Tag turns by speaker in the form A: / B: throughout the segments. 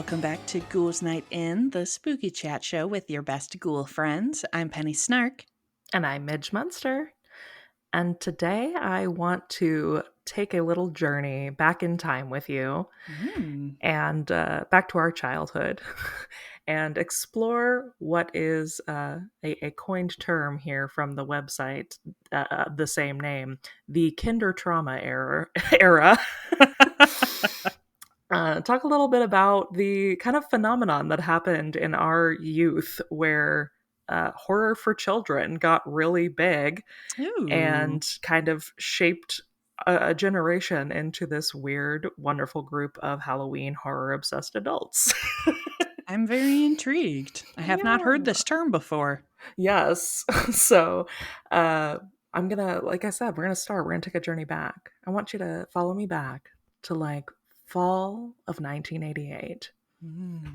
A: Welcome back to Ghouls Night In, the spooky chat show with your best ghoul friends. I'm Penny Snark.
B: And I'm Midge Munster. And today I want to take a little journey back in time with you and back to our childhood and explore what is a coined term here from the website, the same name, the Kinder Trauma era. Talk a little bit about the kind of phenomenon that happened in our youth where horror for children got really big and kind of shaped a generation into this weird, wonderful group of Halloween horror-obsessed adults.
A: I'm very intrigued. I have not heard this term before.
B: Yes. So I'm gonna, like I said, we're gonna take a journey back. I want you to follow me back to like fall of 1988.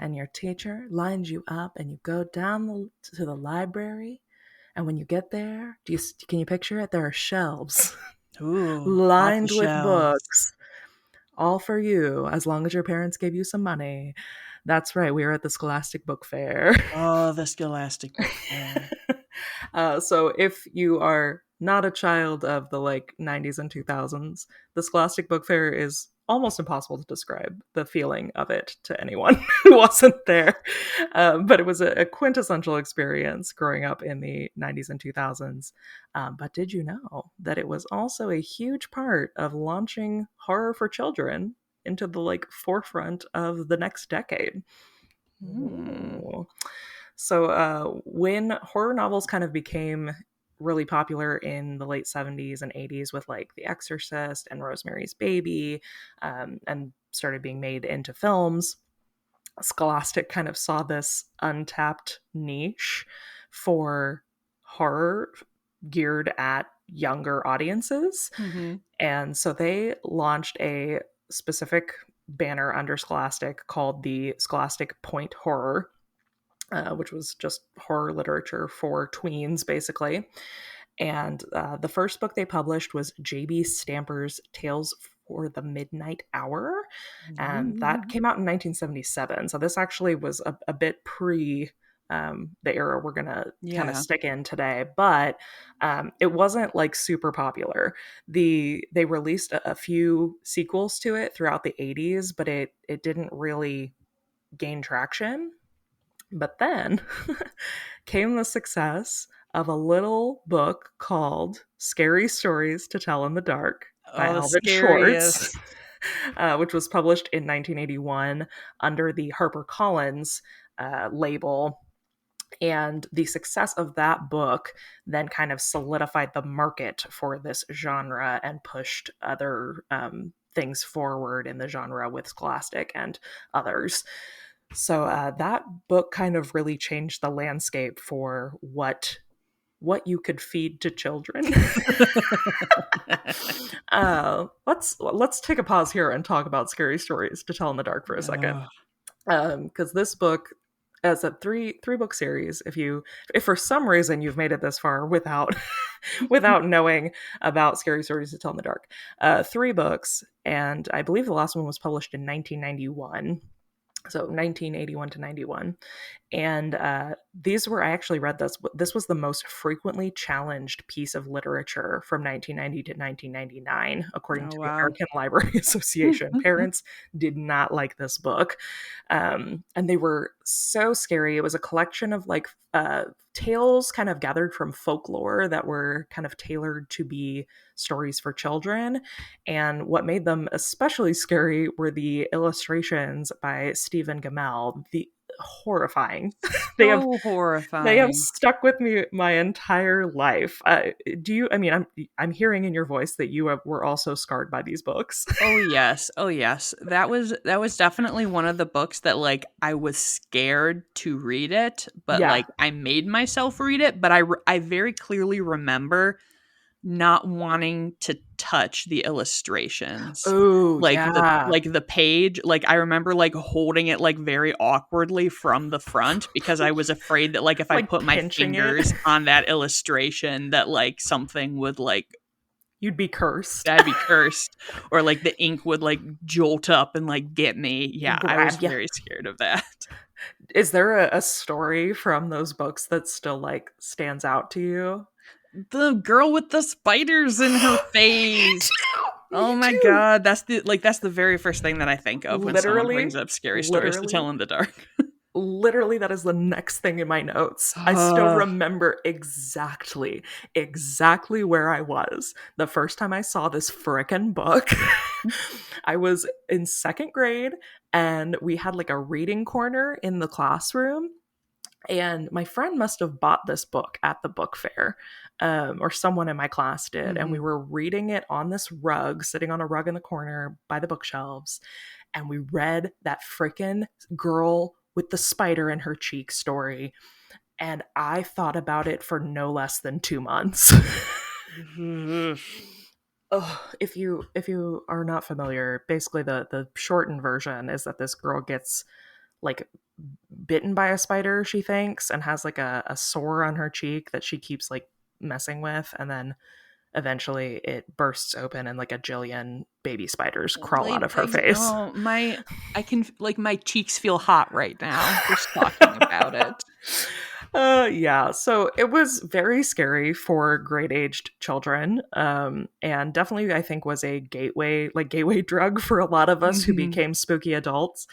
B: And your teacher lines you up and you go down to the library. And when you get there, can you picture it? There are shelves lined with books, all for you, as long as your parents gave you some money. That's right, we were at the Scholastic Book Fair.
A: Oh, the Scholastic Book Fair.
B: So if you are not a child of the 90s and 2000s, the Scholastic Book Fair is almost impossible to describe the feeling of it to anyone who wasn't there. But it was a quintessential experience growing up in the 90s and 2000s. But did you know that it was also a huge part of launching horror for children into the forefront of the next decade? So when horror novels kind of became really popular in the late 70s and 80s with The Exorcist and Rosemary's Baby, and started being made into films, Scholastic kind of saw this untapped niche for horror geared at younger audiences. And so they launched a specific banner under Scholastic called the Scholastic Point Horror, which was just horror literature for tweens, basically. And the first book they published was J.B. Stamper's Tales for the Midnight Hour. And that came out in 1977. So this actually was a bit pre the era we're going to kind of stick in today. But it wasn't super popular. They released a few sequels to it throughout the 80s, but it didn't really gain traction. But then came the success of a little book called Scary Stories to Tell in the Dark by Alvin Schwartz, which was published in 1981 under the HarperCollins label. And the success of that book then kind of solidified the market for this genre and pushed other things forward in the genre with Scholastic and others. So that book kind of really changed the landscape for what you could feed to children. Let's take a pause here and talk about Scary Stories to Tell in the Dark for a second, because this book, as a three book series, if for some reason you've made it this far without knowing about Scary Stories to Tell in the Dark, 3 books, and I believe the last one was published in 1991. So 1981 to 91. And these were, I actually read this was the most frequently challenged piece of literature from 1990 to 1999, according to the American Library Association. Parents did not like this book. And they were so scary. It was a collection of tales kind of gathered from folklore that were kind of tailored to be stories for children. And what made them especially scary were the illustrations by Stephen Gammell. Horrifying.
A: Horrifying.
B: They have stuck with me my entire life. I'm hearing in your voice that you were also scarred by these books.
A: Oh yes. That was definitely one of the books that I was scared to read it, but I made myself read it. But I very clearly remember not wanting to touch the illustrations.
B: Oh,
A: the page. I remember holding it very awkwardly from the front because I was afraid that if I put my fingers on that illustration that something would
B: You'd be cursed.
A: I'd be cursed, or like the ink would like jolt up and like get me. Yeah, I was
B: Grab you.
A: very scared of that.
B: Is there a story from those books that still like stands out to you?
A: The girl with the spiders in her
B: Me
A: face.
B: too.
A: Oh
B: Me
A: my
B: too.
A: god, that's the very first thing that I think of when someone brings
B: Literally,
A: up scary stories to
B: literally,
A: tell in the dark.
B: literally, that is the next thing in my notes. I still
A: Uh,
B: remember exactly where I was the first time I saw this frickin' book. I was in second grade, and we had like a reading corner in the classroom. And my friend must have bought this book at the book fair, or someone in my class did. And we
A: mhm.
B: were reading it on this rug, sitting on a rug in the corner by the bookshelves. And we read that freaking girl with the spider in her cheek story. And I thought about it for no less than 2 months. Oh, if you are not familiar, basically the shortened version is that this girl gets like bitten by a spider, she thinks, and has like a sore on her cheek that she keeps like messing with, and then eventually it bursts open and like a jillion baby spiders crawl out of her face.
A: Oh, I can like my cheeks feel hot right now just talking about it.
B: Yeah, so it was very scary for grade aged children, and definitely I think was a gateway drug for a lot of us who
A: Mhm.
B: became spooky adults.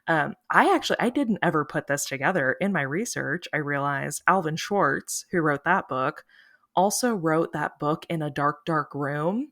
B: I didn't ever put this together in my research. I realized Alvin Schwartz, who wrote that book, also wrote that book in a dark room,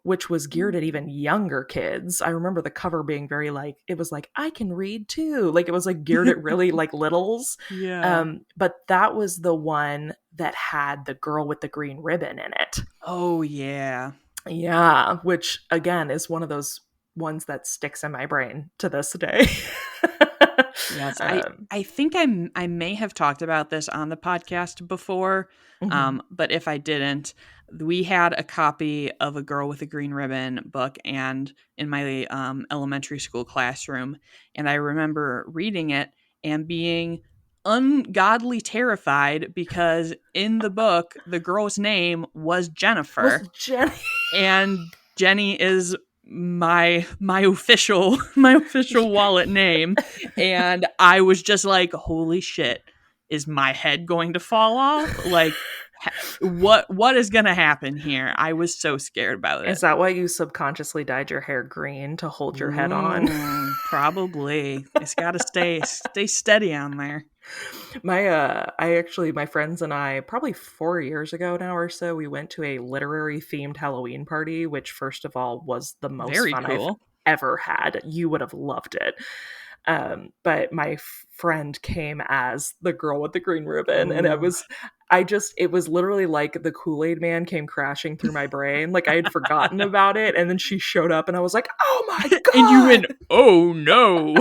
B: which was geared at even younger kids. I remember the cover being very like, it was like, I can read too. Like it was like geared at really like littles.
A: Yeah.
B: But that was the one that had the girl with the green ribbon in it.
A: Oh yeah.
B: Yeah, which again is one of those ones that sticks in my brain to this day.
A: Yes,
B: um,
A: I think I may have talked about this on the podcast before,
B: mhm.
A: but if I didn't, we had a copy of A Girl with a Green Ribbon book, and in my elementary school classroom, and I remember reading it and being ungodly terrified because in the book the girl's name was Jennifer,
B: Was Jenny?
A: and Jenny is my official my official wallet name, and I was just like, holy shit, is my head going to fall off? Like what is going to happen here? I was so scared about
B: Is
A: it.
B: that why you subconsciously dyed your hair green to hold your head on?
A: Probably. It's got to stay steady on there.
B: My friends and I, probably 4 years ago now or so, we went to a literary themed Halloween party, which first of all was the most
A: Very
B: fun I've
A: cool.
B: ever had. You would have loved it. But my friend came as the girl with the green ribbon, and
A: Ooh.
B: it was literally like the Kool-Aid man came crashing through my brain. Like I had forgotten about it, and then she showed up, and I was like, oh my
A: And you went,
B: God.
A: oh no.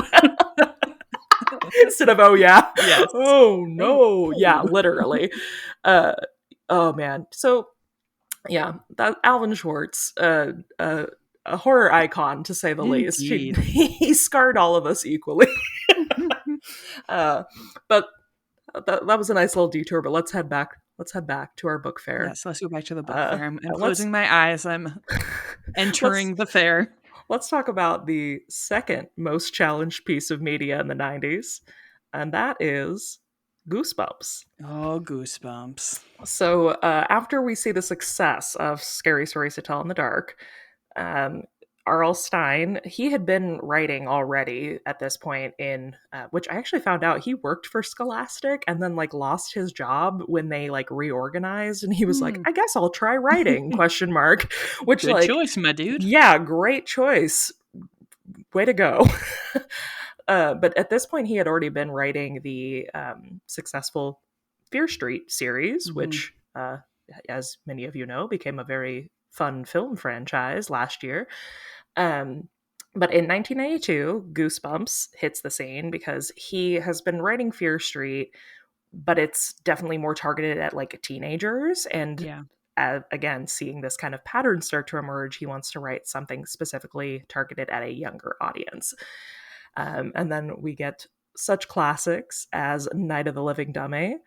B: Instead of oh yeah.
A: Yes.
B: Oh
A: Oh
B: no. Yeah,
A: no.
B: literally. Uh oh man. So yeah, that Alvin Schwartz, a horror icon to say the least.
A: Indeed.
B: He scarred all of us equally. uh but that was a nice little detour, but let's head back to our book fair.
A: Yes, let's go back to the book fair. I'm
B: Let's
A: closing my eyes. I'm
B: let's
A: entering the fair.
B: let's talk about the second most challenged piece of media in the 90s, and that is Goosebumps.
A: Oh, goosebumps.
B: So after we see the success of Scary Stories to Tell in the Dark, um, R.L. Stein, he had been writing already at this point in which I actually found out he worked for Scholastic and then like lost his job when they like reorganized, and he was like,
A: Hmm.
B: I guess I'll try writing, question mark, which
A: Good
B: like,
A: choice, my dude.
B: yeah, great choice, way to go. But at this point, he had already been writing the successful Fear Street series,
A: Hmm.
B: which, as many of you know, became a very fun film franchise last year. Um, but in 1992, Goosebumps hits the scene because he has been writing Fear Street, but it's definitely more targeted at like teenagers. And
A: Yeah.
B: again, seeing this kind of pattern start to emerge, he wants to write something specifically targeted at a younger audience. And then we get such classics as Night of the Living Dummy,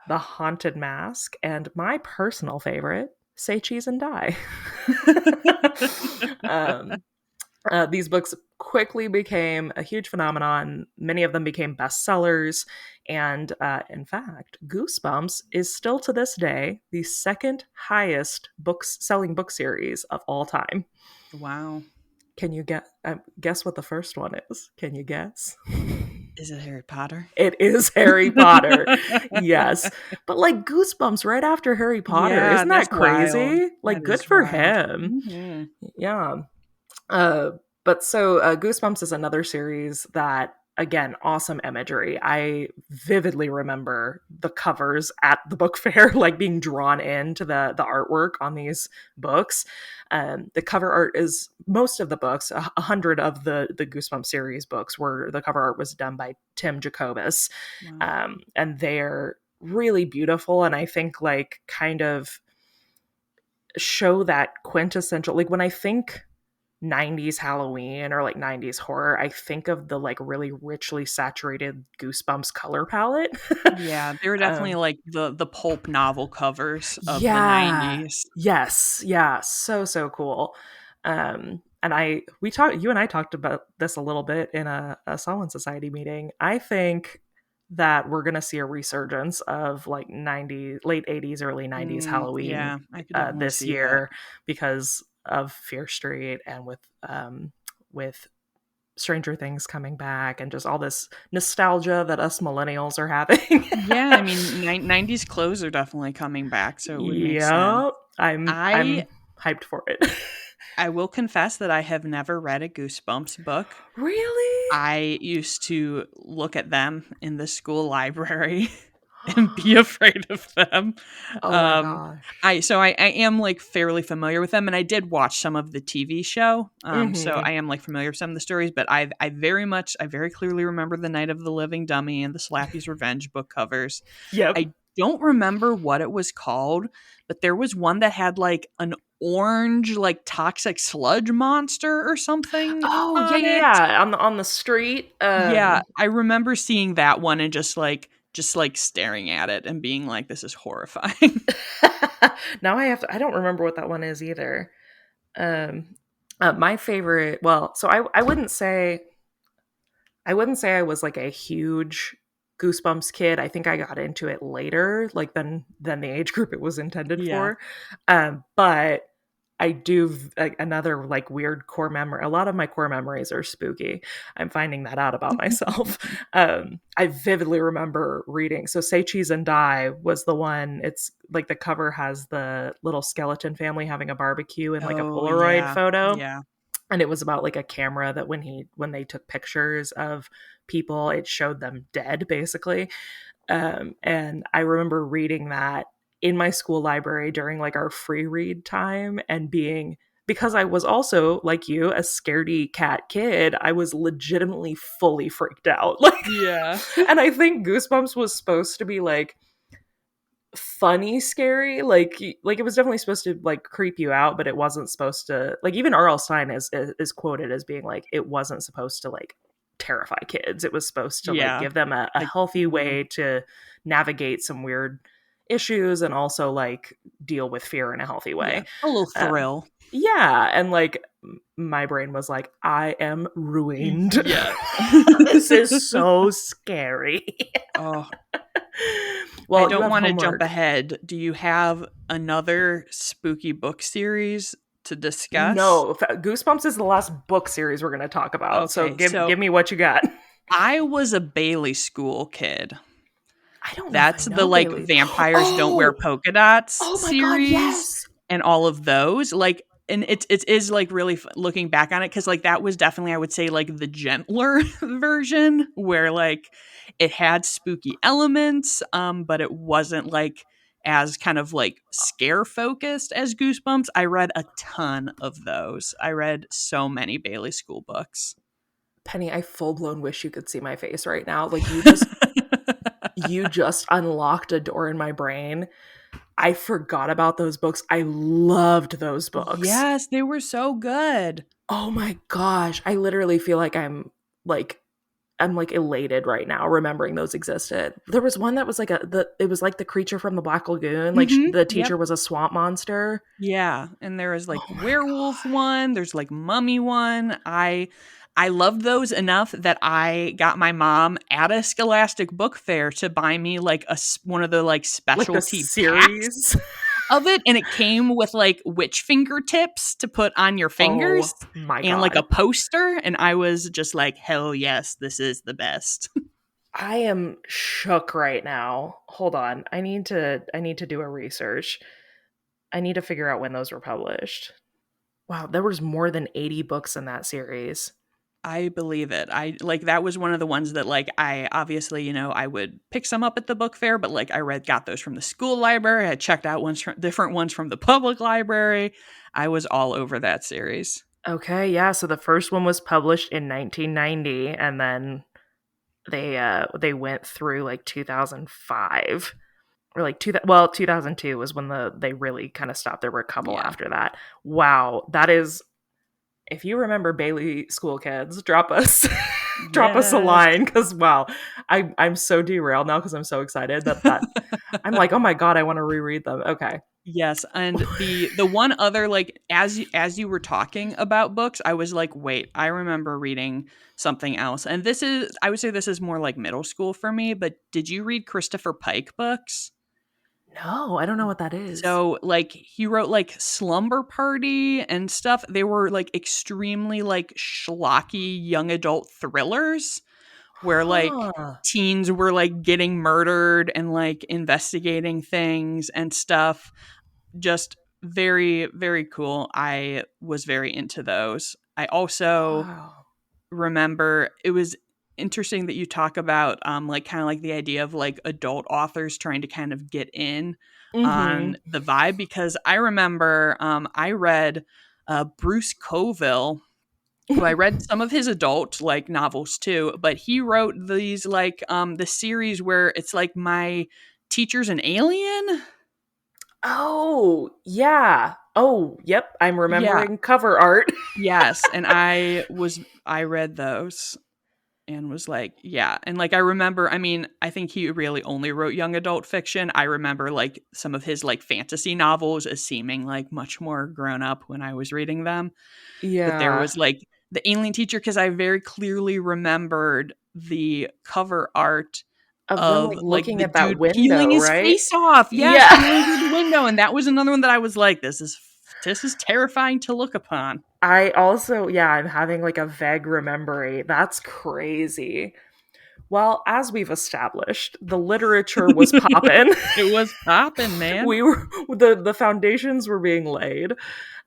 B: The Haunted Mask, and my personal favorite, Say Cheese and Die. um, these books quickly became a huge phenomenon. Many of them became bestsellers. And in fact, Goosebumps is still to this day the second highest books selling book series of all time.
A: Wow.
B: Can you guess what the first one is? Can you guess?
A: Is it Harry Potter?
B: It is Harry Potter. Yes. But like Goosebumps right after Harry Potter.
A: Yeah,
B: Isn't
A: that's
B: that
A: wild.
B: crazy?
A: That
B: Like, good
A: is
B: for
A: wild.
B: him.
A: Mhm.
B: Yeah. Uh, but so Goosebumps is another series that, again, awesome imagery. I vividly remember the covers at the book fair, like being drawn into the artwork on these books. The cover art is most of the books, 100 of the Goosebumps series books, where the cover art was done by Tim Jacobus,
A: Wow.
B: and they're really beautiful. And I think like kind of show that quintessential, like when I think 90s Halloween or like 90s horror, I think of the like really richly saturated Goosebumps color palette.
A: Yeah, they were definitely
B: um,
A: like the pulp novel covers of the
B: yeah.
A: 90s.
B: Yes. Yeah. So, so cool. And you and I talked about this a little bit in a Solon Society meeting. I think that we're going to see a resurgence of like 90s, late 80s, early 90s Halloween
A: Yeah, I could definitely
B: this
A: see that.
B: year because of Fear Street and with Stranger Things coming back and just all this nostalgia that us millennials are having.
A: Yeah, I mean, 90s clothes are definitely coming back, so it would make sense.
B: Yep. I'm
A: I
B: hyped for it.
A: I will confess that I have never read a Goosebumps book.
B: Really?
A: I used to look at them in the school library and be afraid of them.
B: Oh my
A: Um,
B: gosh.
A: I am like fairly familiar with them, and I did watch some of the TV show. So
B: Mm-hmm.
A: I am like familiar with some of the stories, but I very clearly remember the Night of the Living Dummy and the Slappy's Revenge book covers.
B: Yep.
A: I don't remember what it was called, but there was one that had like an orange like toxic sludge monster or something
B: Oh yeah,
A: on
B: yeah,
A: it.
B: yeah. On the street.
A: Yeah, I remember seeing that one and just like staring at it and being like, this is horrifying.
B: Now I don't remember what that one is either. Um my favorite, well, so I wouldn't say I was like a huge Goosebumps kid. I think I got into it later, like than the age group it was intended
A: Yeah.
B: for. But I do another like weird core memory. A lot of my core memories are spooky. I'm finding that out about myself. I vividly remember reading. So Say Cheese and Die was the one. It's like the cover has the little skeleton family having a barbecue in like a
A: Oh,
B: Polaroid
A: yeah.
B: photo,
A: Yeah.
B: and it was about like a camera that when they took pictures of people, it showed them dead basically. And I remember reading that in my school library during like our free read time and being, because I was also like you, a scaredy cat kid, I was legitimately fully freaked out. Like,
A: Yeah.
B: and I think Goosebumps was supposed to be like funny scary, like it was definitely supposed to like creep you out, but it wasn't supposed to, like, even R.L. Stein is quoted as being like, it wasn't supposed to like terrify kids. It was supposed to like
A: Yeah.
B: give them a
A: Like,
B: healthy
A: mhm.
B: way to navigate some weird issues and also like deal with fear in a healthy
A: Yeah.
B: way.
A: A little
B: um,
A: thrill.
B: yeah, and like my brain was like, I am ruined.
A: Yeah.
B: This is so scary.
A: Oh, I
B: Well, you
A: don't
B: have
A: want to jump
B: homework.
A: ahead. Do you have another spooky book series to discuss?
B: No, Goosebumps is the last book series we're going to talk about. So
A: Okay,
B: give
A: so
B: me what you got.
A: I was a Bailey School kid.
B: I don't know if I
A: That's the,
B: know
A: like,
B: Bailey.
A: vampires don't wear
B: Oh,
A: polka dots
B: oh my God,
A: series
B: yes.
A: and all of those, like, and it is, like, really looking back on it, because like, that was definitely, I would say, like, the gentler version where, like, it had spooky elements, but it wasn't, like, as kind of, like, scare focused as Goosebumps. I read a ton of those. I read so many Bailey School books.
B: Penny, I full blown wish you could see my face right now. Like you just unlocked a door in my brain. I forgot about those books. I loved those books.
A: Yes, they were so good.
B: Oh my gosh. I literally feel like I'm like I'm like elated right now remembering those existed. There was one that was like it was like the creature from the Black Lagoon. Like the
A: Yep.
B: teacher was a swamp monster.
A: Yeah, and there is like
B: Oh my
A: werewolf one, there's like mummy one. I loved those enough that I got my mom at a Scholastic Book Fair to buy me like one of the like
B: like the
A: specialty packs
B: series.
A: of it, and it came with like witch fingertips to put on your
B: Oh
A: fingers
B: my
A: and like a
B: god.
A: poster, and I was just like, hell yes, this is the best.
B: I am shook right now. Hold on. I need to do a research. I need to figure out when those were published. Wow, there was more than 80 books in that series.
A: I believe it. I like that was one of the ones that like I obviously, I would pick some up at the book fair, but like got those from the school library. I checked out different ones from the public library. I was all over that series.
B: Okay, yeah, so the first one was published in 1990 and then they went through like 2005 or like 2002 was when they really kind of stopped. There were a couple
A: Yeah.
B: after that. Wow, that is, if you remember Bailey School Kids, drop us drop us a
A: Yes.
B: line, because wow, I'm so derailed now because I'm so excited that I'm like, oh my god, I want to reread them. Okay.
A: Yes, and the one other like as you were talking about books, I was like, wait, I remember reading something else. And this is I would say this is more like middle school for me, but did you read Christopher Pike books?
B: No, I don't know what that is.
A: So, like, he wrote, like, Slumber Party and stuff. They were, like, extremely, like, schlocky young adult thrillers where, like,
B: Huh.
A: teens were, like, getting murdered and, like, investigating things and stuff. Just very, very cool. I was very into those. I also
B: Wow.
A: remember it was interesting that you talk about like kind of like the idea of like adult authors trying to kind of get in
B: Mm-hmm.
A: on the vibe, because I remember I read Bruce Coville, who I read some of his adult like novels too, but he wrote these like the series where it's like My Teacher's an Alien.
B: Oh, yeah. Oh, yep. I'm
A: Yeah.
B: remembering cover art.
A: Yes, and I read those and was like, yeah. And like I remember, I mean, I think he really only wrote young adult fiction. I remember like some of his like fantasy novels as seeming like much more grown up when I was reading them. But there
B: Yeah.
A: was like the alien teacher, because I very clearly remembered the cover art
B: Of them
A: of
B: like
A: like
B: looking
A: the
B: at that
A: dude peeling
B: window,
A: his
B: right?
A: face off. Yes, peeling
B: Yeah.
A: through the window. And that was another one that I was like, this is terrifying to look upon.
B: I also, yeah, I'm having like a vague memory. That's crazy. Well, as we've established, the literature was poppin'.
A: It was popping, man.
B: We were the foundations were being laid.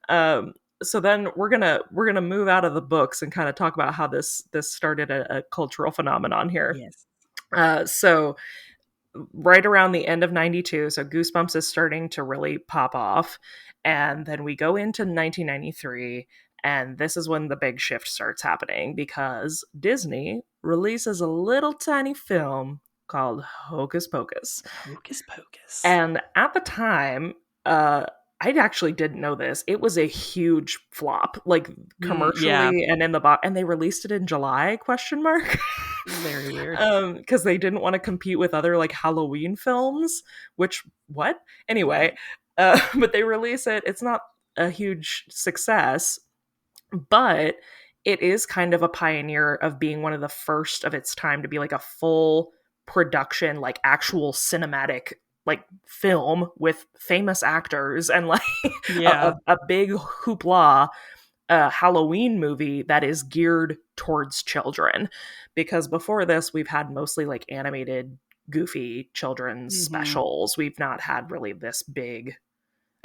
B: Um, so then we're gonna move out of the books and kind of talk about how this started a cultural phenomenon here.
A: Yes.
B: So right around the end of 92, so Goosebumps is starting to really pop off, and then we go into 1993, and this is when the big shift starts happening because Disney releases a little tiny film called Hocus Pocus.
A: Hocus Pocus.
B: And at the time, uh I actually didn't know this. It was a huge flop, like
A: Yeah.
B: commercially and in the box, and they released it in July, question mark.
A: Very weird.
B: Because they didn't want to compete with other like Halloween films, which what? Anyway, but they release it. It's not a huge success, but it is kind of a pioneer of being one of the first of its time to be like a full production, like actual cinematic like film with famous actors and like
A: Yeah.
B: a big hoopla Halloween movie that is geared towards children. Because before this, we've had mostly like animated, goofy children's
A: Hmm.
B: specials. We've not had really this big.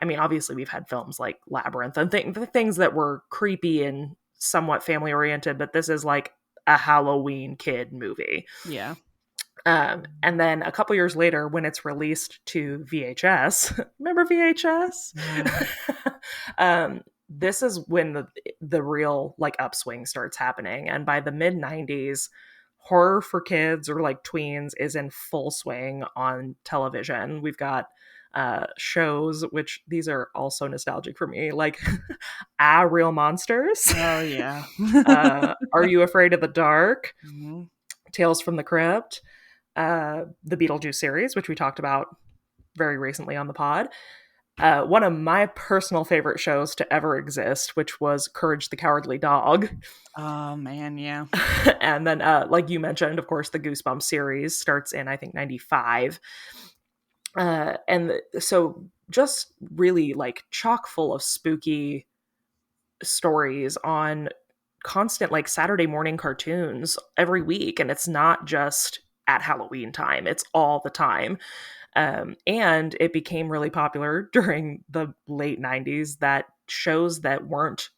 B: I mean, obviously, we've had films like Labyrinth and the things that were creepy and somewhat family oriented, but this is like a Halloween kid movie.
A: Yeah.
B: And then a couple years later, when it's released to VHS, remember VHS?
A: Yeah.
B: This is when the real like upswing starts happening, and by the mid 90s, horror for kids or like tweens is in full swing on television. We've got shows, which these are also nostalgic for me, like Real Monsters,
A: Oh yeah.
B: Are You Afraid of the Dark?
A: Mhm.
B: Tales from the Crypt, the Beetlejuice series, which we talked about very recently on the pod. One of my personal favorite shows to ever exist, which was Courage the Cowardly Dog.
A: Oh man, yeah.
B: And then, like you mentioned, of course, the Goosebumps series starts in, I think, 95. And so just really like chock full of spooky stories on constant like Saturday morning cartoons every week. And it's not just at Halloween time, it's all the time. And it became really popular during the late 90s that shows that weren't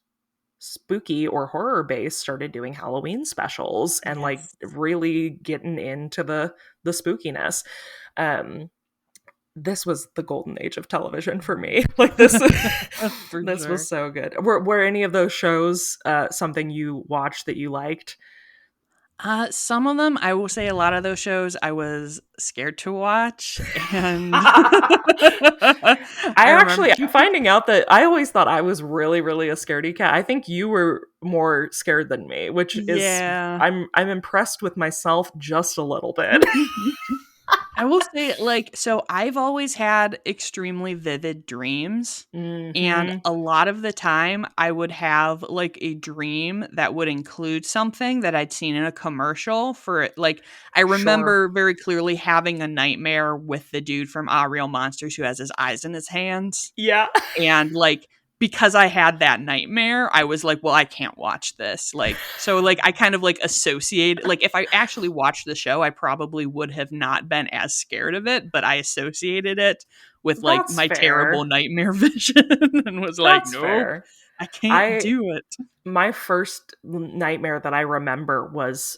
B: spooky or horror based started doing Halloween specials and like
A: Yes.
B: really getting into the spookiness. Um, this was the golden age of television for me. Like this
A: For
B: this was
A: sure.
B: so good. Were any of those shows something you watched that you liked?
A: Some of them, I will say a lot of those shows I was scared to watch, and I remember
B: I'm finding out that I always thought I was really, really a scaredy cat. I think you were more scared than me, which is
A: yeah.
B: I'm impressed with myself just a little bit.
A: I will say, like, so I've always had extremely vivid dreams. And
B: Hmm.
A: a lot of the time, I would have like a dream that would include something that I'd seen in a commercial for it. Like, I
B: Sure.
A: remember very clearly having a nightmare with the dude from Ah Real Monsters who has his eyes in his hands.
B: Yeah.
A: And like, because I had that nightmare, I was like, well, I can't watch this. Like, so like I kind of like associate, like if I actually watched the show, I probably would have not been as scared of it, but I associated it with like
B: That's
A: my terrible
B: fair.
A: nightmare vision and was like,
B: That's
A: nope,
B: fair.
A: I can't
B: I
A: do it.
B: My first nightmare that I remember was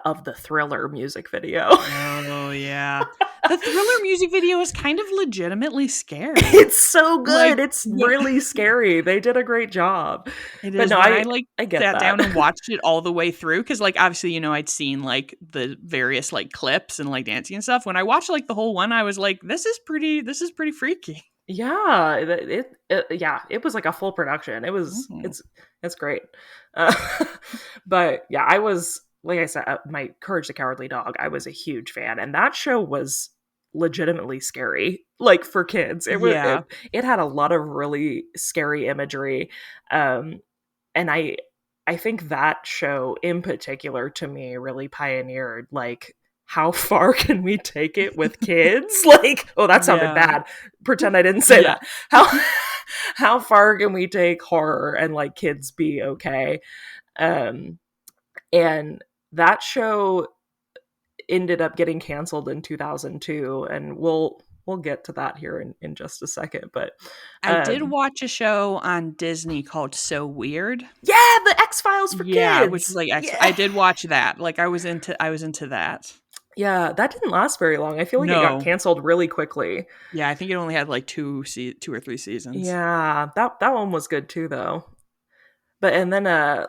B: of the Thriller music video.
A: Oh yeah. The Thriller music video is kind of legitimately scary.
B: It's so
A: Like,
B: good. It's really scary. They did a great job.
A: it
B: But
A: is
B: no,
A: when I, like,
B: I get
A: sat
B: that.
A: down and watched it all the way through because, like, obviously, I'd seen, like, the various, like, clips and, like, dancing and stuff. When I watched, like, the whole one, I was like, this is pretty freaky."
B: Yeah, yeah, it was like a full production.
A: Mhm.
B: It's great. Uh, but yeah, I was like I said, my Courage the Cowardly Dog. I was a huge fan, and that show was legitimately scary. Like for kids,
A: Yeah.
B: it had a lot of really scary imagery, um, and I think that show in particular to me really pioneered like how far can we take it with kids? Like, oh, that sounded
A: Yeah.
B: bad. Pretend I didn't say
A: Yeah.
B: that. How how far can we take horror and like kids be okay? Um and that show ended up getting canceled in 2002, and we'll get to that here in just a second, but
A: I did
B: um
A: watch a show on Disney called So Weird.
B: yeah, the X-Files for
A: Yeah, which was,
B: kids.
A: like, I
B: Yeah.
A: did watch that. Like, I was into that.
B: Yeah, that didn't last very long. I feel like it got
A: No.
B: canceled really quickly.
A: Yeah, I think it only had, like, 2 or 3 seasons.
B: Yeah, that one was good too though. But and then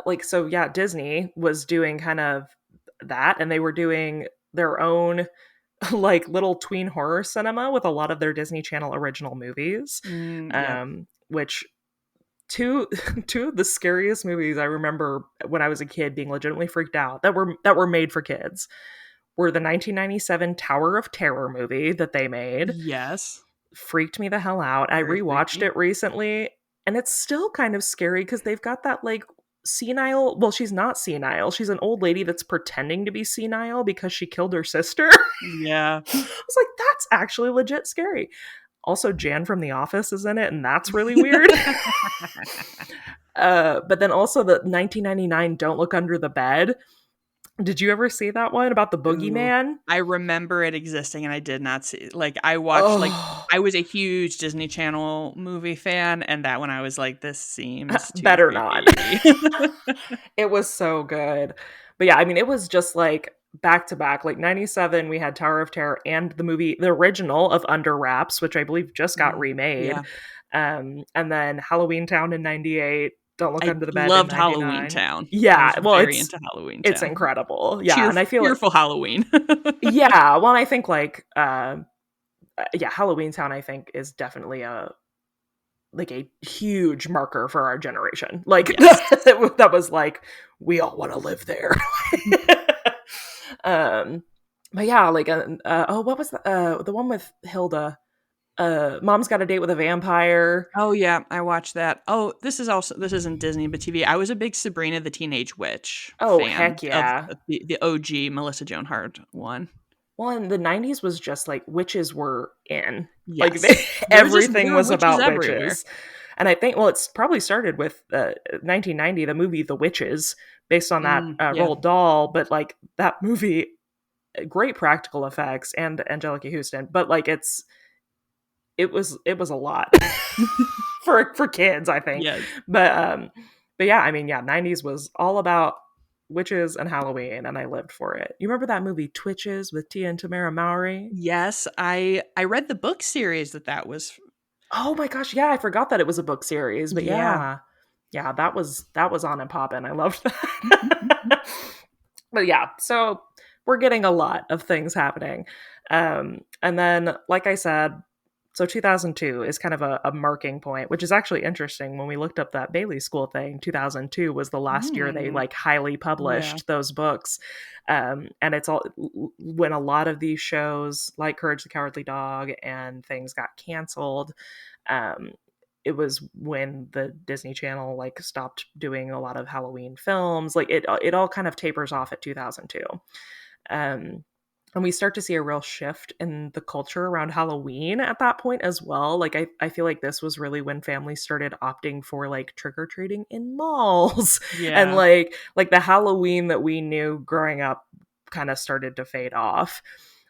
B: like so yeah, Disney was doing kind of that, and they were doing their own like little tween horror cinema with a lot of their Disney Channel original movies.
A: Yep.
B: Which two two of the scariest movies I remember when I was a kid being legitimately freaked out that were made for kids were the 1997 Tower of Terror movie that they made.
A: Yes.
B: Freaked me the hell out. I
A: Very
B: rewatched
A: freaky.
B: it recently, and it's still kind of scary because they've got that like senile, well, she's not senile, she's an old lady that's pretending to be senile because she killed her sister.
A: Yeah.
B: I was like, that's actually legit scary. Also, Jan from The Office is in it, and that's really weird. But then also the 1999 Don't Look Under the Bed. Did you ever see that one about the
A: Ooh.
B: boogeyman?
A: I remember it existing and I did not see like, I watched, like,
B: Oh,
A: I was a huge Disney Channel movie fan, and that one I was like, "This seems too
B: better not.
A: creepy."
B: It was so good. But yeah, I mean, it was just like back to back. Like 97, we had Tower of Terror and the movie, the original of Under Wraps, which I believe just got remade.
A: Yeah.
B: And then Halloween Town in 98, Don't Look
A: I
B: Under the Bed in
A: loved Halloween
B: 99.
A: Town. I
B: Yeah,
A: was
B: well,
A: very into Halloween
B: it's
A: Town.
B: incredible. Yeah, and I feel like
A: Cheerful Halloween.
B: yeah, well, I think like yeah, Halloween Town I think is definitely a huge marker for our generation. Like
A: Yes.
B: that was like we all want to live there. But yeah, like oh, what was the one with Hilda? Mom's Got a Date with a Vampire.
A: Oh yeah, I watched that. Oh, this isn't Disney but TV. I was a big Sabrina the Teenage Witch
B: Oh,
A: fan
B: heck
A: of
B: yeah.
A: the OG Melissa Joan Hart one.
B: Well, in the 90s was just like witches were in. Like
A: Yes.
B: everything
A: There were
B: was
A: witches
B: about
A: everywhere.
B: witches. And I think, well, it's probably started with 1990, the movie The Witches, based on that
A: Yeah.
B: Roald Dahl. But like that movie, great practical effects and Angelica Houston. But like it was a lot for kids, I think.
A: Yes.
B: But yeah, I mean, yeah, 90s was all about witches and Halloween, and I lived for it. You remember that movie Twitches with Tia and Tamara Mowry?
A: Yes, I read the book series that was.
B: Oh my gosh, yeah, I forgot that it was a book series, but
A: Yeah.
B: yeah. Yeah, that was on and poppin'. I loved that. But yeah, so we're getting a lot of things happening. And then, like I said, so 2002 is kind of a marking point, which is actually interesting. When we looked up that Bailey School thing, 2002 was the last year they
A: Mm,
B: like highly
A: yeah.
B: published those books. And it's all when a lot of these shows like Courage the Cowardly Dog and things got canceled. Um, it was when the Disney Channel like stopped doing a lot of Halloween films. Like it all kind of tapers off at 2002. Um, and we start to see a real shift in the culture around Halloween at that point as well. Like I feel like this was really when families started opting for like trick-or-treating in malls and
A: Yeah.
B: like the Halloween that we knew growing up kind of started to fade off.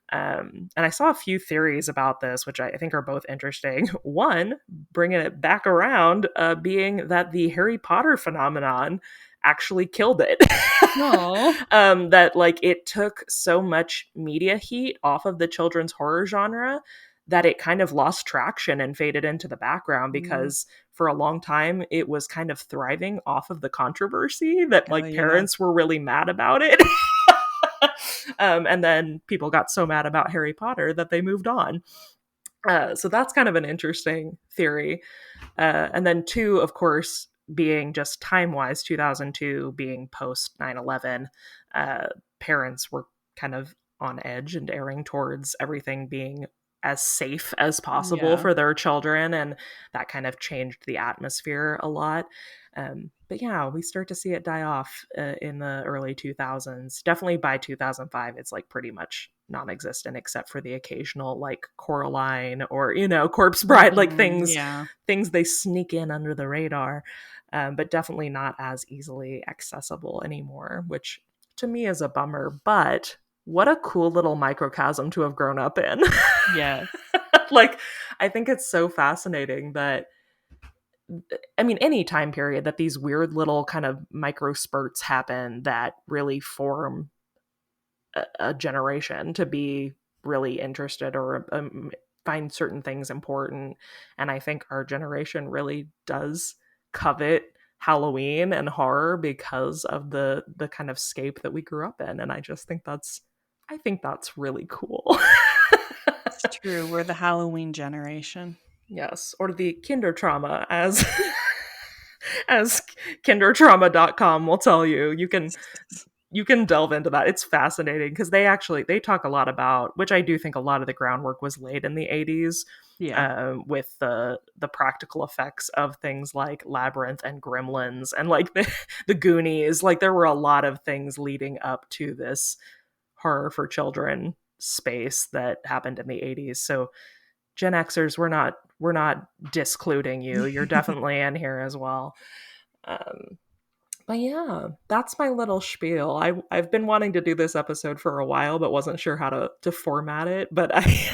B: And I saw a few theories about this, which I think are both interesting. One, bringing it back around, being that the Harry Potter phenomenon actually killed it.
A: No.
B: That like it took so much media heat off of the children's horror genre that it kind of lost traction and faded into the background
A: Mm.
B: because for a long time it was kind of thriving off of the controversy that
A: Oh
B: like
A: yeah.
B: parents were really mad about it. And then people got so mad about Harry Potter that they moved on. So that's kind of an interesting theory. And then two, of course, being just time wise, 2002 being post 9/11, parents were kind of on edge and erring towards everything being as safe as possible
A: Yeah.
B: for their children. And that kind of changed the atmosphere a lot. But yeah, we start to see it die off in the early 2000s. Definitely by 2005, it's like pretty much non-existent except for the occasional like Coraline or Corpse Bride, like things
A: Yeah.
B: things they sneak in under the radar, but definitely not as easily accessible anymore, which to me is a bummer. But what a cool little microcosm to have grown up in.
A: Yes.
B: Like, I think it's so fascinating that, I mean, any time period that these weird little kind of micro spurts happen that really form a generation to be really interested or find certain things important. And I think our generation really does covet Halloween and horror because of the kind of scape that we grew up in. And I think that's really cool.
A: It's true. We're the Halloween generation.
B: Yes, or the kinder trauma, as kindertrauma.com will tell you. You can delve into that. It's fascinating because they talk a lot about, which I do think a lot of the groundwork was laid in the 80s,
A: Yeah.
B: with the practical effects of things like Labyrinth and Gremlins and like the Goonies. Like there were a lot of things leading up to this horror for children space that happened in the 80s. So Gen Xers, we're not discluding you. You're definitely in here as well. Um, but yeah, that's my little spiel. I've been wanting to do this episode for a while, but wasn't sure how to format it. But I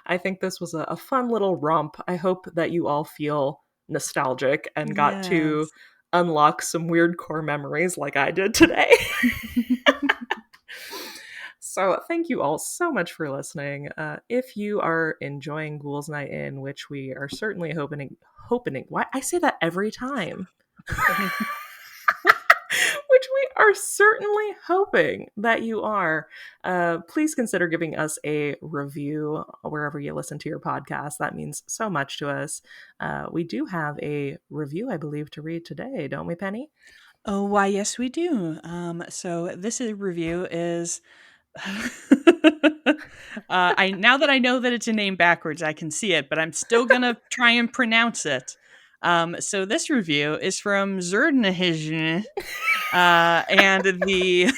B: I think this was a fun little romp. I hope that you all feel nostalgic and got to
A: Yes.
B: unlock some weird core memories like I did today. So thank you all so much for listening. If you are enjoying Ghouls Night In, which we are certainly hoping, why I say that every time. Which we are certainly hoping that you are. Please consider giving us a review wherever you listen to your podcast. That means so much to us. We do have a review, I believe, to read today, don't we, Penny?
A: Oh, why, yes, we do. So review is I now that I know that it's a name backwards, I can see it, but I'm still gonna try and pronounce it. So this review is from Zerdnahizn, and the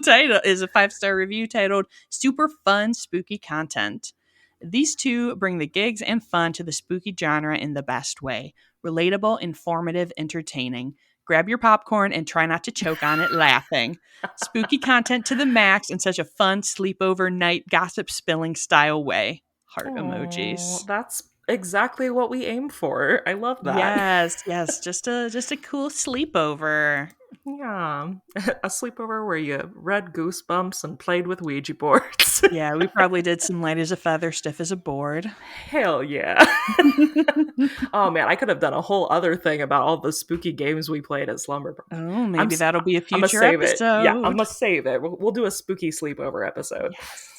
A: title is a 5-star review titled "Super Fun Spooky Content." These two bring the gigs and fun to the spooky genre in the best way. Relatable, informative, entertaining. Grab your popcorn and try not to choke on it laughing. Spooky content to the max in such a fun sleepover night gossip spilling style way. Heart
B: Oh,
A: emojis.
B: that's exactly what we aim for. I love that.
A: Yes, yes, just a cool sleepover.
B: Yeah. A sleepover where you read Goosebumps and played with Ouija boards.
A: Yeah, we probably did some light as a feather, stiff as a board.
B: Hell yeah. Oh man, I could have done a whole other thing about all the spooky games we played at Slumber.
A: Oh,
B: I'm
A: maybe
B: s-
A: that'll be a
B: I'm gonna
A: future
B: save it. Yeah, I'm
A: episode.
B: gonna save it. We'll do a spooky sleepover episode.
A: Yes.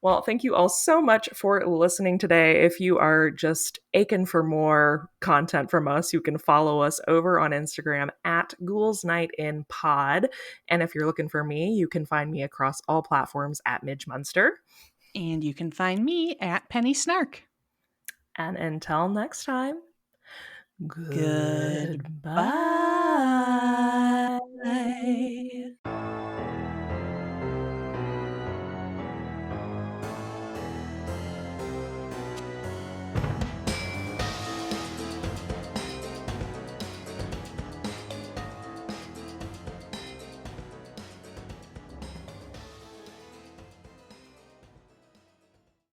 B: Well, thank you all so much for listening today. If you are just aching for more content from us, you can follow us over on Instagram at Ghouls Night in Pod. And if you're looking for me, you can find me across all platforms at Midge Munster.
A: And you can find me at Penny Snark.
B: And until next time,
A: Goodbye.
B: goodbye.